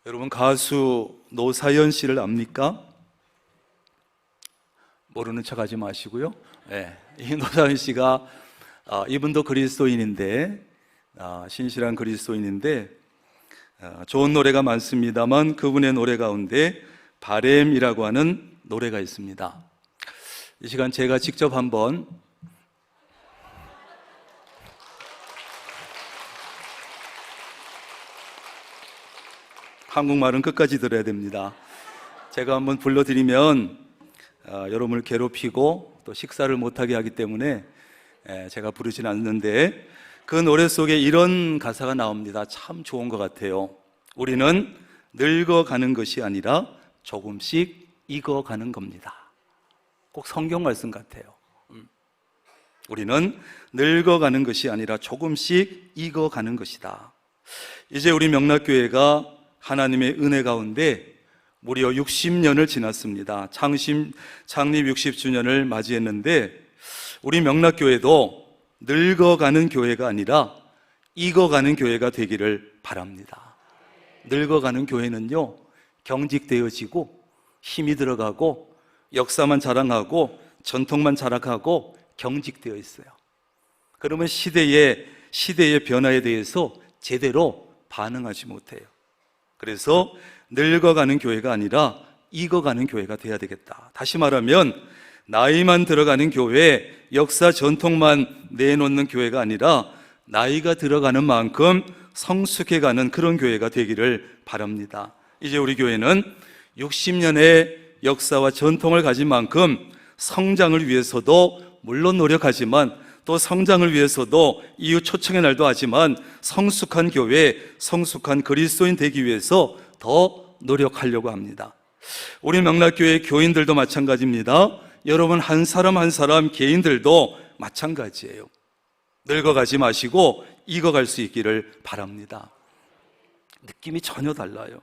여러분, 가수 노사연 씨를 압니까? 모르는 척 하지 마시고요. 네, 이 노사연 씨가 이분도 그리스도인인데, 신실한 그리스도인인데, 좋은 노래가 많습니다만 그분의 노래 가운데 바램이라고 하는 노래가 있습니다. 이 시간 제가 직접 한번 한국말은 끝까지 들어야 됩니다. 제가 한번 불러드리면 여러분을 괴롭히고 또 식사를 못하게 하기 때문에 제가 부르진 않는데, 그 노래 속에 이런 가사가 나옵니다. 참 좋은 것 같아요. 우리는 늙어가는 것이 아니라 조금씩 익어가는 겁니다. 꼭 성경 말씀 같아요. 우리는 늙어가는 것이 아니라 조금씩 익어가는 것이다. 이제 우리 명락교회가 하나님의 은혜 가운데 무려 60년을 지났습니다. 창립 60주년을 맞이했는데, 우리 명락교회도 늙어가는 교회가 아니라 익어가는 교회가 되기를 바랍니다. 늙어가는 교회는요, 경직되어지고 힘이 들어가고 역사만 자랑하고 전통만 자랑하고 경직되어 있어요. 그러면 시대의 변화에 대해서 제대로 반응하지 못해요. 그래서 늙어가는 교회가 아니라 익어가는 교회가 돼야 되겠다. 다시 말하면 나이만 들어가는 교회, 역사 전통만 내놓는 교회가 아니라 나이가 들어가는 만큼 성숙해가는 그런 교회가 되기를 바랍니다. 이제 우리 교회는 60년의 역사와 전통을 가진 만큼 성장을 위해서도 물론 노력하지만, 또 성장을 위해서도 이후 초청의 날도 하지만, 성숙한 교회, 성숙한 그리스도인 되기 위해서 더 노력하려고 합니다. 우리 명락교회 교인들도 마찬가지입니다. 여러분 한 사람 한 사람 개인들도 마찬가지예요. 늙어가지 마시고 익어갈 수 있기를 바랍니다. 느낌이 전혀 달라요.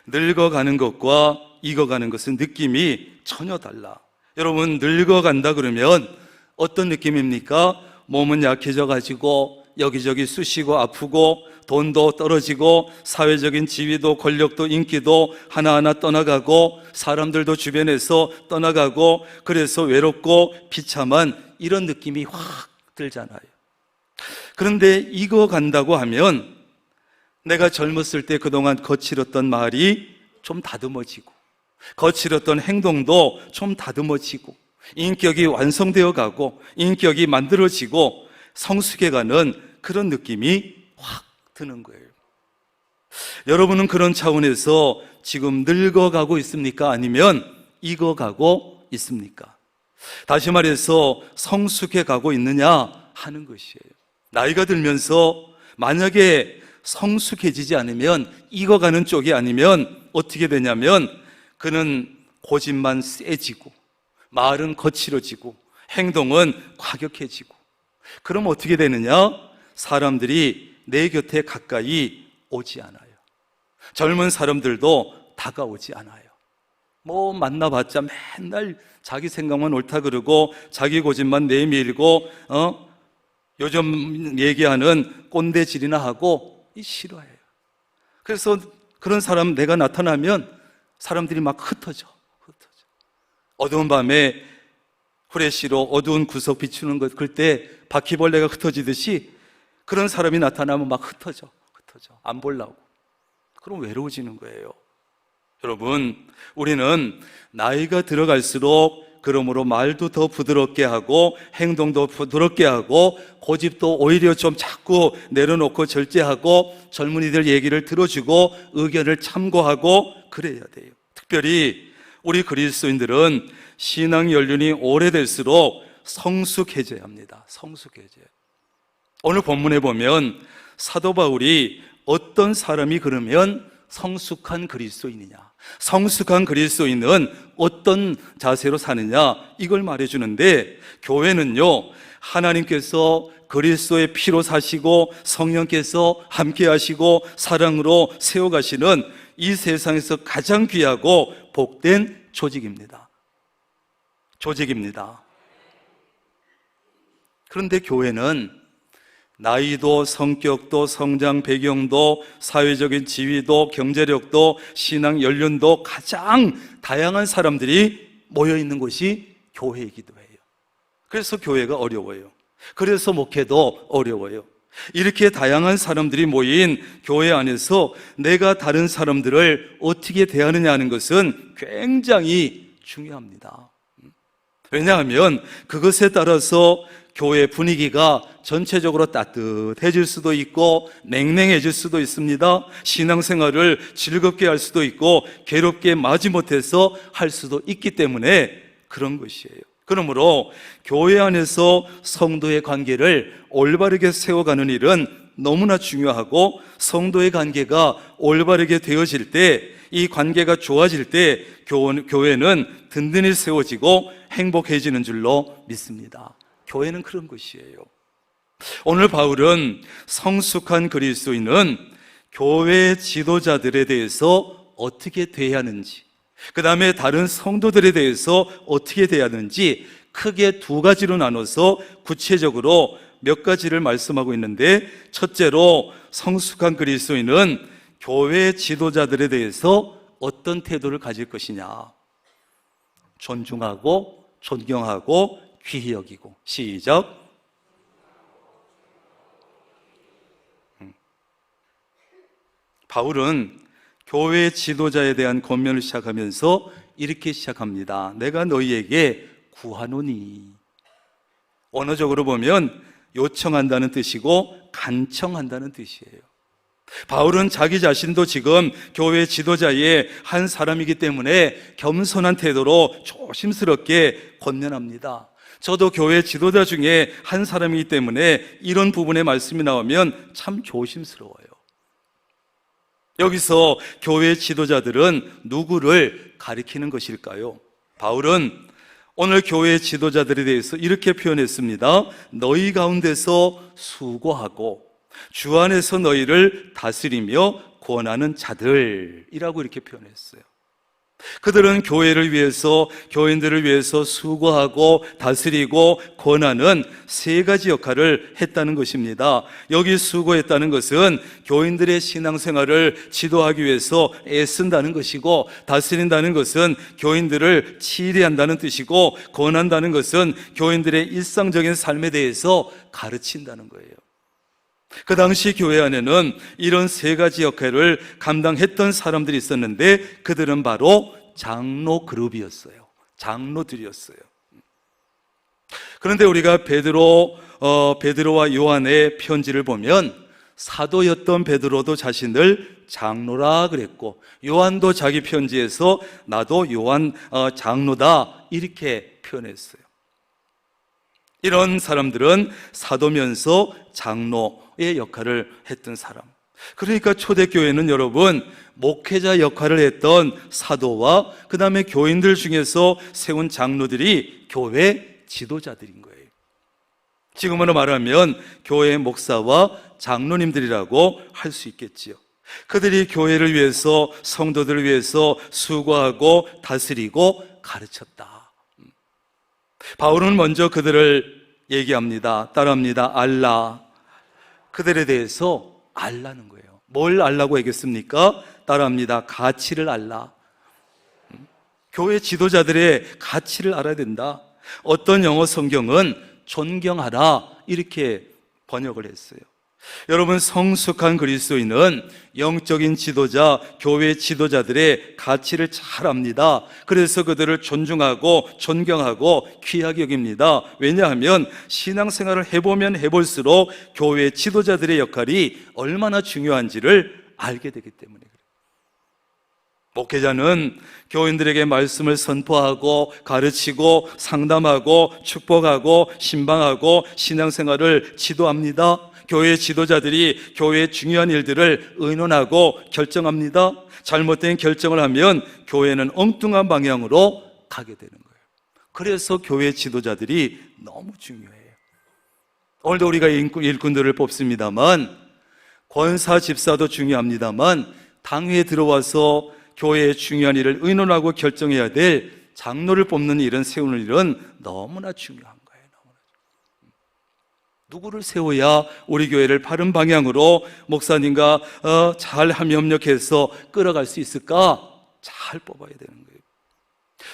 늙어가는 것과 익어가는 것은 느낌이 전혀 달라. 여러분, 늙어간다 그러면 어떤 느낌입니까? 몸은 약해져 가지고 여기저기 쑤시고 아프고 돈도 떨어지고 사회적인 지위도 권력도 인기도 하나하나 떠나가고 사람들도 주변에서 떠나가고, 그래서 외롭고 비참한 이런 느낌이 확 들잖아요. 그런데 익어간다고 하면 내가 젊었을 때 그동안 거칠었던 말이 좀 다듬어지고, 거칠었던 행동도 좀 다듬어지고, 인격이 완성되어 가고 인격이 만들어지고 성숙해가는 그런 느낌이 확 드는 거예요. 여러분은 그런 차원에서 지금 늙어가고 있습니까? 아니면 익어가고 있습니까? 다시 말해서 성숙해가고 있느냐 하는 것이에요. 나이가 들면서 만약에 성숙해지지 않으면, 익어가는 쪽이 아니면 어떻게 되냐면, 그는 고집만 세지고 말은 거칠어지고 행동은 과격해지고, 그럼 어떻게 되느냐? 사람들이 내 곁에 가까이 오지 않아요. 젊은 사람들도 다가오지 않아요. 뭐 만나봤자 맨날 자기 생각만 옳다 그러고 자기 고집만 내밀고 요즘 얘기하는 꼰대질이나 하고 싫어해요. 그래서 그런 사람 내가 나타나면 사람들이 막 흩어져. 어두운 밤에 후레쉬로 어두운 구석 비추는 것, 그때 바퀴벌레가 흩어지듯이 그런 사람이 나타나면 막 흩어져. 안 보려고. 그럼 외로워지는 거예요. 여러분, 우리는 나이가 들어갈수록 그러므로 말도 더 부드럽게 하고 행동도 부드럽게 하고 고집도 오히려 좀 자꾸 내려놓고 절제하고 젊은이들 얘기를 들어주고 의견을 참고하고 그래야 돼요. 특별히 우리 그리스도인들은 신앙 연륜이 오래될수록 성숙해져야 합니다. 성숙해져요. 오늘 본문에 보면 사도 바울이 어떤 사람이 그러면 성숙한 그리스도인이냐, 성숙한 그리스도인은 어떤 자세로 사느냐, 이걸 말해주는데, 교회는요 하나님께서 그리스도의 피로 사시고 성령께서 함께 하시고 사랑으로 세워가시는 이 세상에서 가장 귀하고 복된 조직입니다. 그런데 교회는 나이도 성격도 성장 배경도 사회적인 지위도 경제력도 신앙 연륜도 가장 다양한 사람들이 모여 있는 곳이 교회이기도 해요. 그래서 교회가 어려워요. 그래서 목회도 어려워요. 이렇게 다양한 사람들이 모인 교회 안에서 내가 다른 사람들을 어떻게 대하느냐 하는 것은 굉장히 중요합니다. 왜냐하면 그것에 따라서 교회 분위기가 전체적으로 따뜻해질 수도 있고 냉랭해질 수도 있습니다. 신앙생활을 즐겁게 할 수도 있고 괴롭게 마지못해서 할 수도 있기 때문에 그런 것이에요. 그러므로 교회 안에서 성도의 관계를 올바르게 세워가는 일은 너무나 중요하고, 성도의 관계가 올바르게 되어질 때, 이 관계가 좋아질 때 교회는 든든히 세워지고 행복해지는 줄로 믿습니다. 교회는 그런 것이에요. 오늘 바울은 성숙한 그리스도인은 교회 지도자들에 대해서 어떻게 대해야 하는지, 그 다음에 다른 성도들에 대해서 어떻게 대해야 하는지 크게 두 가지로 나눠서 구체적으로 몇 가지를 말씀하고 있는데, 첫째로 성숙한 그리스도인은 교회 지도자들에 대해서 어떤 태도를 가질 것이냐. 존중하고 존경하고 귀히 여기고. 시작. 바울은 교회 지도자에 대한 권면을 시작하면서 이렇게 시작합니다. 내가 너희에게 구하노니. 언어적으로 보면 요청한다는 뜻이고 간청한다는 뜻이에요. 바울은 자기 자신도 지금 교회 지도자의 한 사람이기 때문에 겸손한 태도로 조심스럽게 권면합니다. 저도 교회 지도자 중에 한 사람이기 때문에 이런 부분의 말씀이 나오면 참 조심스러워요. 여기서 교회 지도자들은 누구를 가리키는 것일까요? 바울은 오늘 교회 지도자들에 대해서 이렇게 표현했습니다. 너희 가운데서 수고하고 주 안에서 너희를 다스리며 권하는 자들이라고 이렇게 표현했어요. 그들은 교회를 위해서, 교인들을 위해서 수고하고 다스리고 권하는 세 가지 역할을 했다는 것입니다. 여기 수고했다는 것은 교인들의 신앙생활을 지도하기 위해서 애쓴다는 것이고, 다스린다는 것은 교인들을 치리한다는 뜻이고, 권한다는 것은 교인들의 일상적인 삶에 대해서 가르친다는 거예요. 그 당시 교회 안에는 이런 세 가지 역할을 감당했던 사람들이 있었는데, 그들은 바로 장로 그룹이었어요. 장로들이었어요. 그런데 우리가 베드로와 요한의 편지를 보면 사도였던 베드로도 자신을 장로라 그랬고, 요한도 자기 편지에서 나도 요한 장로다 이렇게 표현했어요. 이런 사람들은 사도면서 장로의 역할을 했던 사람. 그러니까 초대교회는 여러분, 목회자 역할을 했던 사도와 그 다음에 교인들 중에서 세운 장로들이 교회 지도자들인 거예요. 지금으로 말하면 교회 목사와 장로님들이라고 할 수 있겠지요. 그들이 교회를 위해서, 성도들을 위해서 수고하고 다스리고 가르쳤다. 바울은 먼저 그들을 얘기합니다. 따라합니다. 알라. 그들에 대해서 알라는 거예요. 뭘 알라고 얘기했습니까? 따라합니다. 가치를 알라. 교회 지도자들의 가치를 알아야 된다. 어떤 영어 성경은 존경하라 이렇게 번역을 했어요. 여러분, 성숙한 그리스도인은 영적인 지도자, 교회 지도자들의 가치를 잘 압니다. 그래서 그들을 존중하고 존경하고 귀하게 여깁니다. 왜냐하면 신앙생활을 해보면 해볼수록 교회 지도자들의 역할이 얼마나 중요한지를 알게 되기 때문에 그래요. 목회자는 교인들에게 말씀을 선포하고 가르치고 상담하고 축복하고 신방하고 신앙생활을 지도합니다. 교회 지도자들이 교회의 중요한 일들을 의논하고 결정합니다. 잘못된 결정을 하면 교회는 엉뚱한 방향으로 가게 되는 거예요. 그래서 교회 지도자들이 너무 중요해요. 오늘도 우리가 일꾼들을 뽑습니다만, 권사 집사도 중요합니다만, 당회에 들어와서 교회의 중요한 일을 의논하고 결정해야 될 장로를 뽑는 일은, 세우는 일은 너무나 중요한 거예요. 누구를 세워야 우리 교회를 바른 방향으로 목사님과 잘 협력해서 끌어갈 수 있을까? 잘 뽑아야 되는 거예요.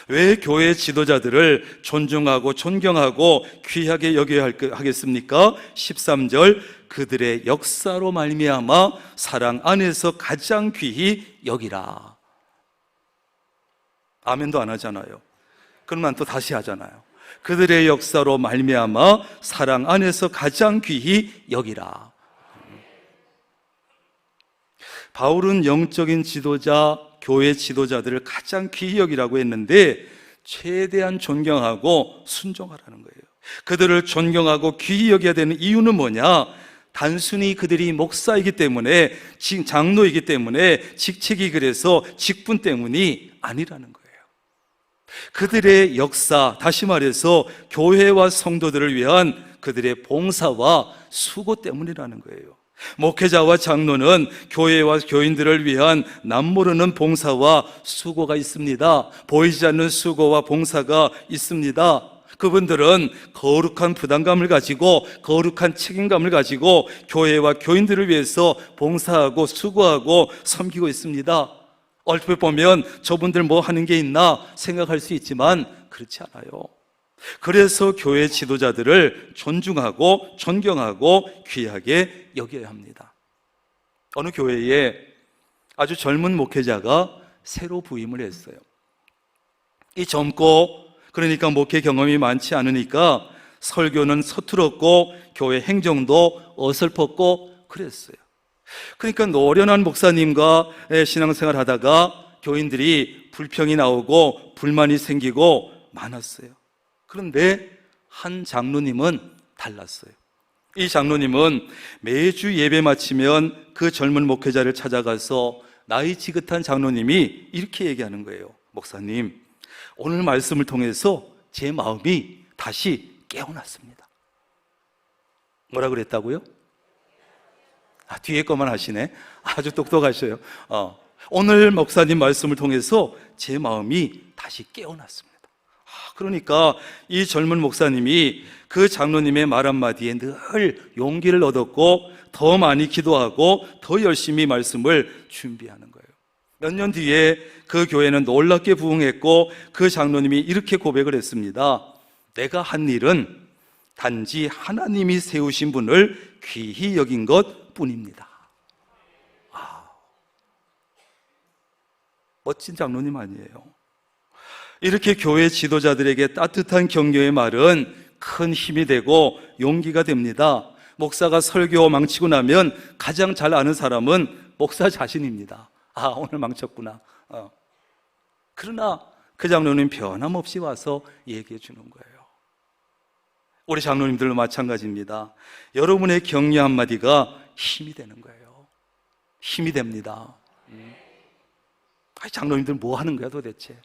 왜 교회 지도자들을 존중하고 존경하고 귀하게 여겨야 하겠습니까? 13절, 그들의 역사로 말미암아 사랑 안에서 가장 귀히 여기라. 아멘도 안 하잖아요. 그러면 또 다시 하잖아요. 그들의 역사로 말미암아 사랑 안에서 가장 귀히 여기라. 바울은 영적인 지도자, 교회 지도자들을 가장 귀히 여기라고 했는데 최대한 존경하고 순종하라는 거예요. 그들을 존경하고 귀히 여겨야 되는 이유는 뭐냐? 단순히 그들이 목사이기 때문에, 장로이기 때문에, 직책이 그래서 직분 때문이 아니라는 거예요. 그들의 역사, 다시 말해서 교회와 성도들을 위한 그들의 봉사와 수고 때문이라는 거예요. 목회자와 장로는 교회와 교인들을 위한 남모르는 봉사와 수고가 있습니다. 보이지 않는 수고와 봉사가 있습니다. 그분들은 거룩한 부담감을 가지고, 거룩한 책임감을 가지고 교회와 교인들을 위해서 봉사하고 수고하고 섬기고 있습니다. 얼핏 보면 저분들 뭐 하는 게 있나 생각할 수 있지만 그렇지 않아요. 그래서 교회 지도자들을 존중하고 존경하고 귀하게 여겨야 합니다. 어느 교회에 아주 젊은 목회자가 새로 부임을 했어요. 이 젊고, 그러니까 목회 경험이 많지 않으니까 설교는 서툴었고 교회 행정도 어설펐고 그랬어요. 그러니까 노련한 목사님과 신앙생활 하다가 교인들이 불평이 나오고 불만이 생기고 많았어요. 그런데 한 장로님은 달랐어요. 이 장로님은 매주 예배 마치면 그 젊은 목회자를 찾아가서, 나이 지긋한 장로님이 이렇게 얘기하는 거예요. 목사님, 오늘 말씀을 통해서 제 마음이 다시 깨어났습니다. 뭐라 그랬다고요? 뒤에 것만 하시네. 아주 똑똑하셔요. 오늘 목사님 말씀을 통해서 제 마음이 다시 깨어났습니다. 그러니까 이 젊은 목사님이 그 장로님의 말 한마디에 늘 용기를 얻었고 더 많이 기도하고 더 열심히 말씀을 준비하는 거예요. 몇 년 뒤에 그 교회는 놀랍게 부흥했고 그 장로님이 이렇게 고백을 했습니다. 내가 한 일은 단지 하나님이 세우신 분을 귀히 여긴 것 뿐입니다. 멋진 장로님 아니에요? 이렇게 교회 지도자들에게 따뜻한 격려의 말은 큰 힘이 되고 용기가 됩니다. 목사가 설교 망치고 나면 가장 잘 아는 사람은 목사 자신입니다. 오늘 망쳤구나. 그러나 그 장로님 변함없이 와서 얘기해 주는 거예요. 우리 장로님들도 마찬가지입니다. 여러분의 격려 한마디가 힘이 되는 거예요. 힘이 됩니다. 장로님들 뭐 하는 거야 도대체?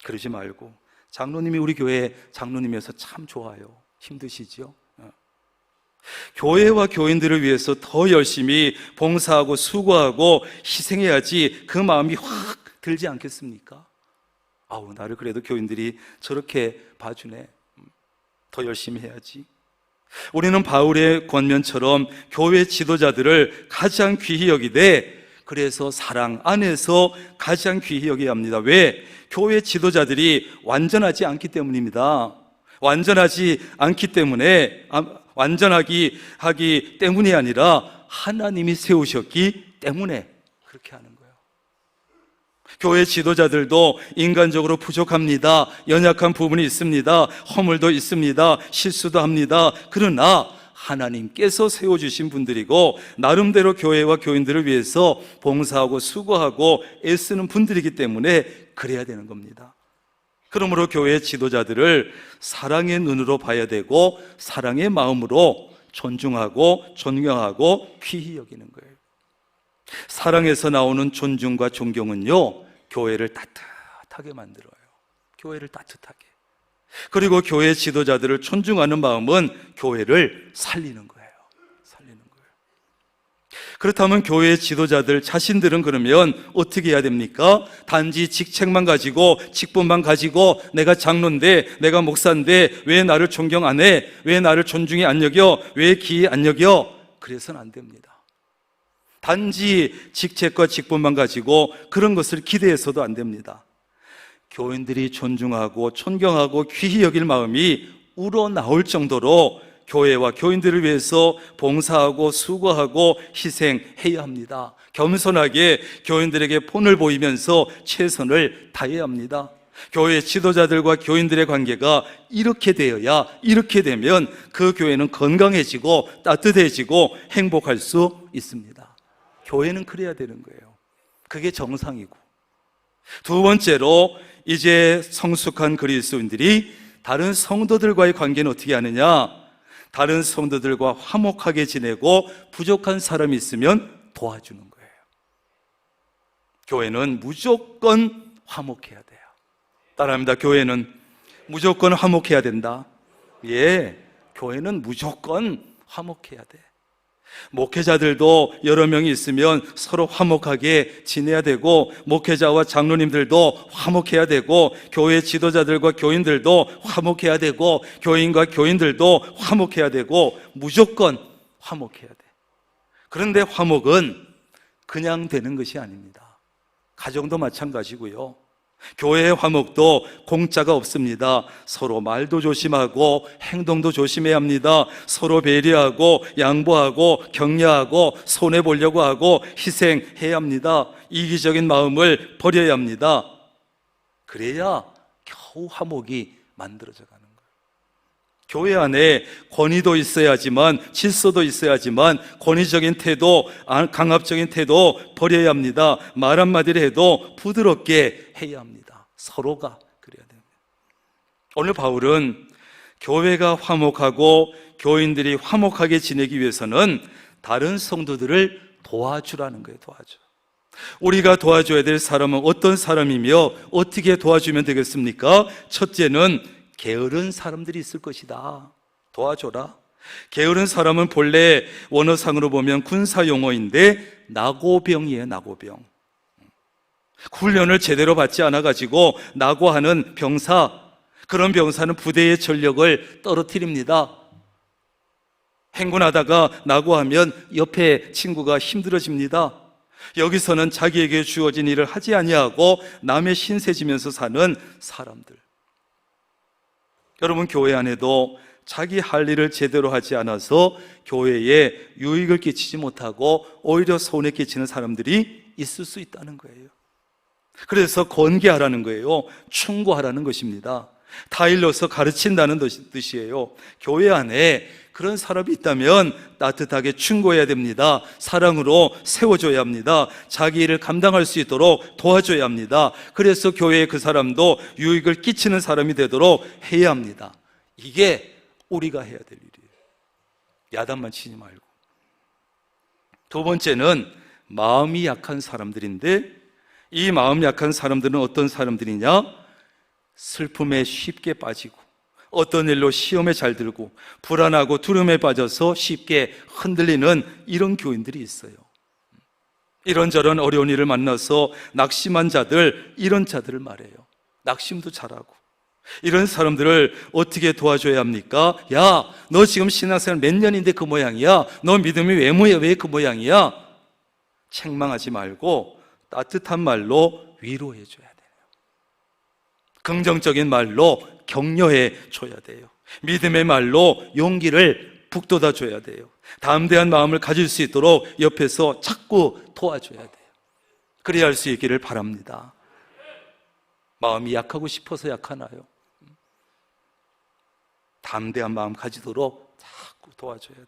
그러지 말고, 장로님이 우리 교회 장로님이어서 참 좋아요. 힘드시죠? 교회와 교인들을 위해서 더 열심히 봉사하고 수고하고 희생해야지 그 마음이 확 들지 않겠습니까? 나를 그래도 교인들이 저렇게 봐주네. 더 열심히 해야지. 우리는 바울의 권면처럼 교회 지도자들을 가장 귀히 여기되, 그래서 사랑 안에서 가장 귀히 여겨야 합니다. 왜? 교회 지도자들이 완전하지 않기 때문입니다. 완전하지 않기 때문에, 하기 때문이 아니라 하나님이 세우셨기 때문에 그렇게 하는 거예요. 교회 지도자들도 인간적으로 부족합니다. 연약한 부분이 있습니다. 허물도 있습니다. 실수도 합니다. 그러나 하나님께서 세워주신 분들이고 나름대로 교회와 교인들을 위해서 봉사하고 수고하고 애쓰는 분들이기 때문에 그래야 되는 겁니다. 그러므로 교회 지도자들을 사랑의 눈으로 봐야 되고 사랑의 마음으로 존중하고 존경하고 귀히 여기는 거예요. 사랑에서 나오는 존중과 존경은요, 교회를 따뜻하게 만들어요. 교회를 따뜻하게. 그리고 교회 지도자들을 존중하는 마음은 교회를 살리는 거예요. 살리는 거예요. 그렇다면 교회 지도자들 자신들은 그러면 어떻게 해야 됩니까? 단지 직책만 가지고, 직분만 가지고, 내가 장로인데, 내가 목사인데 왜 나를 존경 안 해? 왜 나를 존중히 안 여겨? 왜 기이 안 여겨? 그래서는 안 됩니다. 단지 직책과 직분만 가지고 그런 것을 기대해서도 안 됩니다. 교인들이 존중하고 존경하고 귀히 여길 마음이 우러나올 정도로 교회와 교인들을 위해서 봉사하고 수고하고 희생해야 합니다. 겸손하게 교인들에게 본을 보이면서 최선을 다해야 합니다. 교회 지도자들과 교인들의 관계가 이렇게 되어야, 이렇게 되면 그 교회는 건강해지고 따뜻해지고 행복할 수 있습니다. 교회는 그래야 되는 거예요. 그게 정상이고. 두 번째로, 이제 성숙한 그리스도인들이 다른 성도들과의 관계는 어떻게 하느냐? 다른 성도들과 화목하게 지내고 부족한 사람이 있으면 도와주는 거예요. 교회는 무조건 화목해야 돼요. 따라합니다. 교회는 무조건 화목해야 된다. 예, 교회는 무조건 화목해야 돼. 목회자들도 여러 명이 있으면 서로 화목하게 지내야 되고, 목회자와 장로님들도 화목해야 되고, 교회 지도자들과 교인들도 화목해야 되고, 교인과 교인들도 화목해야 되고, 무조건 화목해야 돼. 그런데 화목은 그냥 되는 것이 아닙니다. 가정도 마찬가지고요. 교회의 화목도 공짜가 없습니다. 서로 말도 조심하고 행동도 조심해야 합니다. 서로 배려하고 양보하고 격려하고 손해보려고 하고 희생해야 합니다. 이기적인 마음을 버려야 합니다. 그래야 겨우 화목이 만들어져 가는 거예요. 교회 안에 권위도 있어야지만, 질서도 있어야지만, 권위적인 태도, 강압적인 태도 버려야 합니다. 말 한마디를 해도 부드럽게 해야 합니다. 서로가 그래야 됩니다. 오늘 바울은 교회가 화목하고 교인들이 화목하게 지내기 위해서는 다른 성도들을 도와주라는 거예요. 도와줘. 우리가 도와줘야 될 사람은 어떤 사람이며 어떻게 도와주면 되겠습니까? 첫째는 게으른 사람들이 있을 것이다. 도와줘라. 게으른 사람은 본래 원어상으로 보면 군사 용어인데 나고병이에요. 나고병. 훈련을 제대로 받지 않아가지고 나고하는 병사, 그런 병사는 부대의 전력을 떨어뜨립니다. 행군하다가 나고하면 옆에 친구가 힘들어집니다. 여기서는 자기에게 주어진 일을 하지 아니하고 남의 신세 지면서 사는 사람들. 여러분, 교회 안에도 자기 할 일을 제대로 하지 않아서 교회에 유익을 끼치지 못하고 오히려 손해 끼치는 사람들이 있을 수 있다는 거예요. 그래서 권계하라는 거예요. 충고하라는 것입니다. 타일러서 가르친다는 뜻이에요. 교회 안에 그런 사람이 있다면 따뜻하게 충고해야 됩니다. 사랑으로 세워줘야 합니다. 자기 일을 감당할 수 있도록 도와줘야 합니다. 그래서 교회에 그 사람도 유익을 끼치는 사람이 되도록 해야 합니다. 이게 우리가 해야 될 일이에요. 야단만 치지 말고. 두 번째는 마음이 약한 사람들인데, 이 마음 약한 사람들은 어떤 사람들이냐? 슬픔에 쉽게 빠지고, 어떤 일로 시험에 잘 들고, 불안하고 두려움에 빠져서 쉽게 흔들리는 이런 교인들이 있어요. 이런저런 어려운 일을 만나서 낙심한 자들, 이런 자들을 말해요. 낙심도 잘하고. 이런 사람들을 어떻게 도와줘야 합니까? 야, 너 지금 신앙생활 몇 년인데 그 모양이야? 너 믿음이 왜 그 모양이야? 책망하지 말고 따뜻한 말로 위로해 줘야 돼요. 긍정적인 말로 격려해 줘야 돼요. 믿음의 말로 용기를 북돋아 줘야 돼요. 담대한 마음을 가질 수 있도록 옆에서 자꾸 도와줘야 돼요. 그래야 할 수 있기를 바랍니다. 마음이 약하고 싶어서 약하나요? 담대한 마음 가지도록 자꾸 도와줘야 돼요.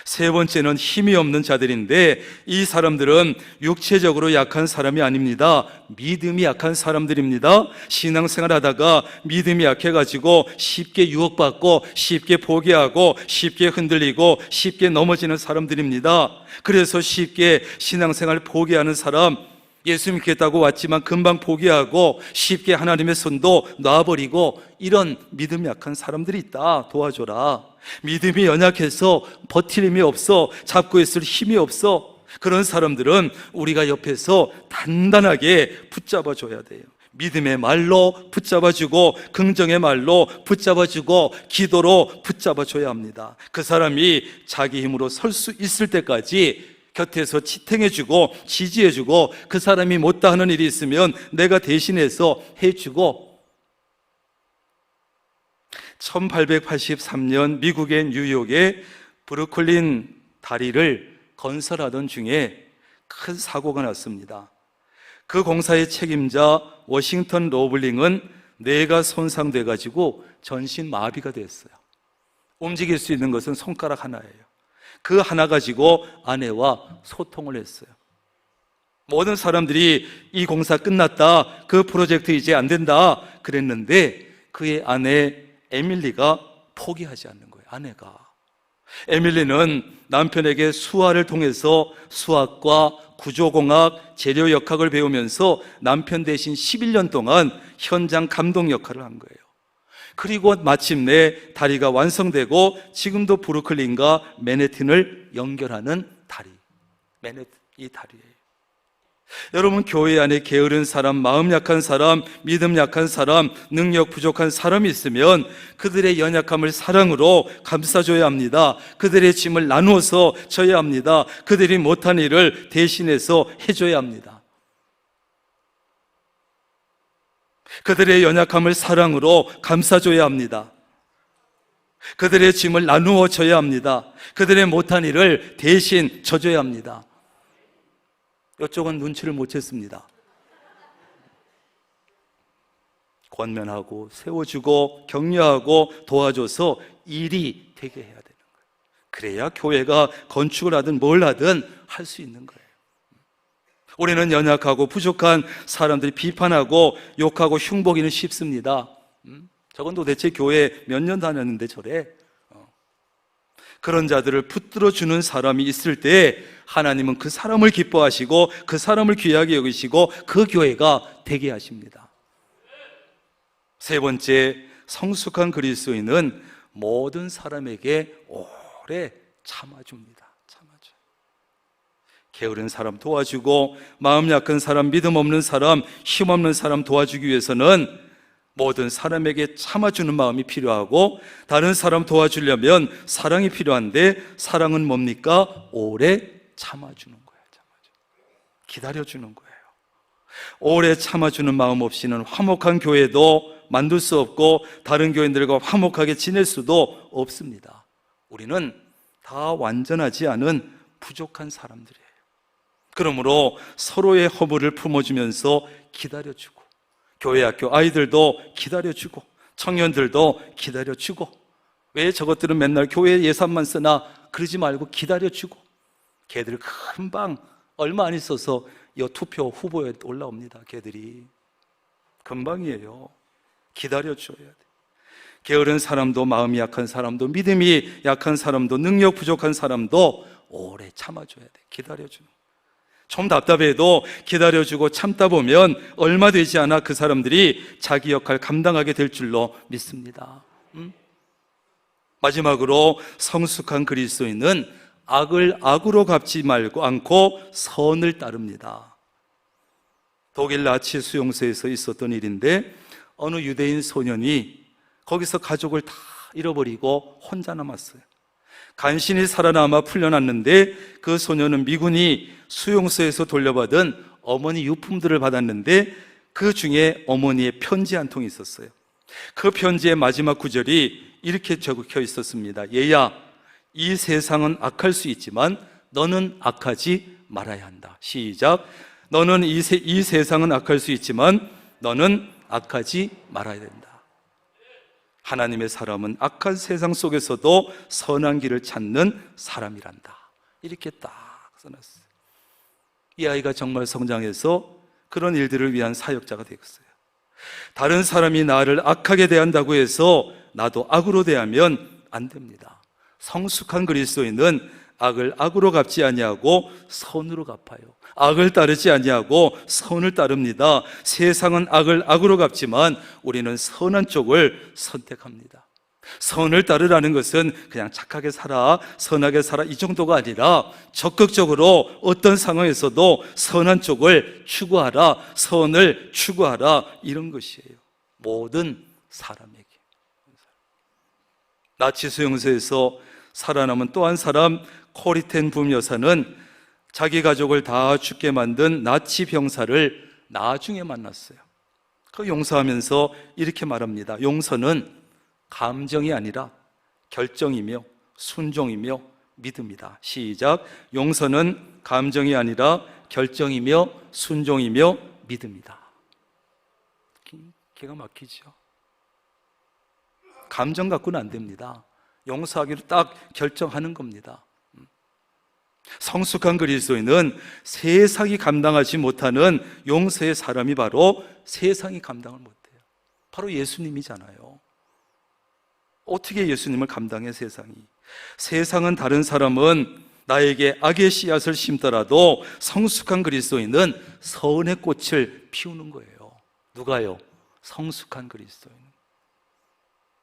세 번째는 힘이 없는 자들인데, 이 사람들은 육체적으로 약한 사람이 아닙니다. 믿음이 약한 사람들입니다. 신앙생활 하다가 믿음이 약해가지고 쉽게 유혹받고 쉽게 포기하고 쉽게 흔들리고 쉽게 넘어지는 사람들입니다. 그래서 쉽게 신앙생활 포기하는 사람, 예수 믿겠다고 왔지만 금방 포기하고 쉽게 하나님의 손도 놔버리고 이런 믿음이 약한 사람들이 있다. 도와줘라. 믿음이 연약해서 버틸 힘이 없어, 잡고 있을 힘이 없어. 그런 사람들은 우리가 옆에서 단단하게 붙잡아 줘야 돼요. 믿음의 말로 붙잡아주고, 긍정의 말로 붙잡아주고, 기도로 붙잡아줘야 합니다. 그 사람이 자기 힘으로 설 수 있을 때까지 곁에서 지탱해주고 지지해주고, 그 사람이 못다 하는 일이 있으면 내가 대신해서 해주고. 1883년 미국의 뉴욕의 브루클린 다리를 건설하던 중에 큰 사고가 났습니다. 그 공사의 책임자 워싱턴 로블링은 뇌가 손상돼 가지고 전신 마비가 됐어요. 움직일 수 있는 것은 손가락 하나예요. 그 하나 가지고 아내와 소통을 했어요. 모든 사람들이 이 공사 끝났다, 그 프로젝트 이제 안 된다 그랬는데 그의 아내 에밀리가 포기하지 않는 거예요. 아내가. 에밀리는 남편에게 수화를 통해서 수학과 구조공학, 재료역학을 배우면서 남편 대신 11년 동안 현장 감독 역할을 한 거예요. 그리고 마침내 다리가 완성되고 지금도 브루클린과 맨해튼을 연결하는 다리, 맨해튼, 이 다리예요. 여러분, 교회 안에 게으른 사람, 마음 약한 사람, 믿음 약한 사람, 능력 부족한 사람이 있으면 그들의 연약함을 사랑으로 감싸줘야 합니다. 그들의 짐을 나누어서 져야 합니다. 그들이 못한 일을 대신해서 해줘야 합니다. 그들의 연약함을 사랑으로 감싸줘야 합니다. 그들의 짐을 나누어 져야 합니다. 그들의 못한 일을 대신 져줘야 합니다. 이쪽은 눈치를 못 챘습니다. 권면하고 세워주고 격려하고 도와줘서 일이 되게 해야 되는 거예요. 그래야 교회가 건축을 하든 뭘 하든 할 수 있는 거예요. 우리는 연약하고 부족한 사람들이 비판하고 욕하고 흉보기는 쉽습니다. 저건 도대체 교회 몇 년 다녔는데 저래? 그런 자들을 붙들어주는 사람이 있을 때 하나님은 그 사람을 기뻐하시고 그 사람을 귀하게 여기시고 그 교회가 되게 하십니다. 세 번째, 성숙한 그리스도인은 모든 사람에게 오래 참아줍니다. 참아줘요. 게으른 사람 도와주고, 마음 약한 사람, 믿음 없는 사람, 힘 없는 사람 도와주기 위해서는 모든 사람에게 참아주는 마음이 필요하고, 다른 사람 도와주려면 사랑이 필요한데, 사랑은 뭡니까? 오래 참아주는 거예요. 기다려주는 거예요. 오래 참아주는 마음 없이는 화목한 교회도 만들 수 없고 다른 교인들과 화목하게 지낼 수도 없습니다. 우리는 다 완전하지 않은 부족한 사람들이에요. 그러므로 서로의 허물을 품어주면서 기다려주고, 교회 학교 아이들도 기다려주고, 청년들도 기다려주고, 왜 저것들은 맨날 교회 예산만 쓰나 그러지 말고 기다려주고, 걔들 금방 얼마 안 있어서 이 투표 후보에 올라옵니다. 걔들이 금방이에요. 기다려줘야 돼. 게으른 사람도, 마음이 약한 사람도, 믿음이 약한 사람도, 능력 부족한 사람도 오래 참아줘야 돼. 기다려주는. 좀 답답해도 기다려주고 참다 보면 얼마 되지 않아 그 사람들이 자기 역할 감당하게 될 줄로 믿습니다. 마지막으로 성숙한 그리스도인은 악을 악으로 갚지 말고 않고 선을 따릅니다. 독일 나치 수용소에서 있었던 일인데, 어느 유대인 소년이 거기서 가족을 다 잃어버리고 혼자 남았어요. 간신히 살아남아 풀려났는데, 그 소년은 미군이 수용소에서 돌려받은 어머니 유품들을 받았는데 그 중에 어머니의 편지 한 통이 있었어요. 그 편지의 마지막 구절이 이렇게 적혀 있었습니다. 얘야, 이 세상은 악할 수 있지만 너는 악하지 말아야 한다. 시작. 너는 이 세상은 악할 수 있지만 너는 악하지 말아야 된다. 하나님의 사람은 악한 세상 속에서도 선한 길을 찾는 사람이란다. 이렇게 딱 써놨어요. 이 아이가 정말 성장해서 그런 일들을 위한 사역자가 되었어요. 다른 사람이 나를 악하게 대한다고 해서 나도 악으로 대하면 안 됩니다. 성숙한 그리스도인은 악을 악으로 갚지 아니하고 선으로 갚아요. 악을 따르지 아니하고 선을 따릅니다. 세상은 악을 악으로 갚지만 우리는 선한 쪽을 선택합니다. 선을 따르라는 것은 그냥 착하게 살아, 선하게 살아 이 정도가 아니라 적극적으로 어떤 상황에서도 선한 쪽을 추구하라, 선을 추구하라, 이런 것이에요. 모든 사람에게. 나치 수용소에서 살아남은 또 한 사람, 코리텐 붐 여사는 자기 가족을 다 죽게 만든 나치 병사를 나중에 만났어요. 그 용서하면서 이렇게 말합니다. 용서는 감정이 아니라 결정이며 순종이며 믿음이다. 시작. 용서는 감정이 아니라 결정이며 순종이며 믿음이다. 기가 막히죠. 감정 갖고는 안 됩니다. 용서하기로 딱 결정하는 겁니다. 성숙한 그리스도인은 세상이 감당하지 못하는 용서의 사람이 바로 세상이 감당을 못해요. 바로 예수님이잖아요. 어떻게 예수님을 감당해 세상이? 세상은 다른 사람은 나에게 악의 씨앗을 심더라도 성숙한 그리스도인은 선의 꽃을 피우는 거예요. 누가요? 성숙한 그리스도인.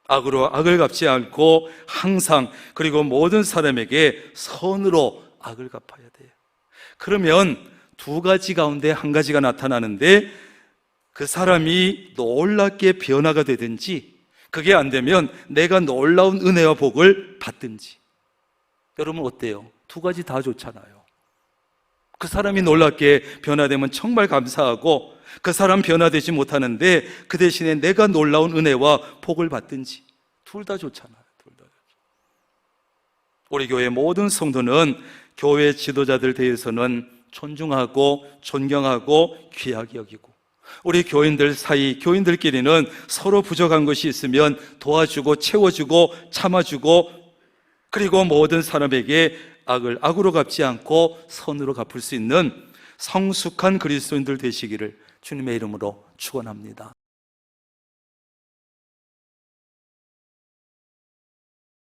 악으로 악을 갚지 않고 항상 그리고 모든 사람에게 선으로 악을 갚아야 돼요. 그러면 두 가지 가운데 한 가지가 나타나는데 그 사람이 놀랍게 변화가 되든지 그게 안 되면 내가 놀라운 은혜와 복을 받든지. 여러분 어때요? 두 가지 다 좋잖아요. 그 사람이 놀랍게 변화되면 정말 감사하고 그 사람 변화되지 못하는데 그 대신에 내가 놀라운 은혜와 복을 받든지 둘 다 좋잖아요. 둘 다 좋죠. 우리 교회 모든 성도는 교회 지도자들 대해서는 존중하고 존경하고 귀하게 여기고 우리 교인들 사이 교인들끼리는 서로 부족한 것이 있으면 도와주고 채워주고 참아주고 그리고 모든 사람에게 악을 악으로 갚지 않고 선으로 갚을 수 있는 성숙한 그리스도인들 되시기를 주님의 이름으로 축원합니다.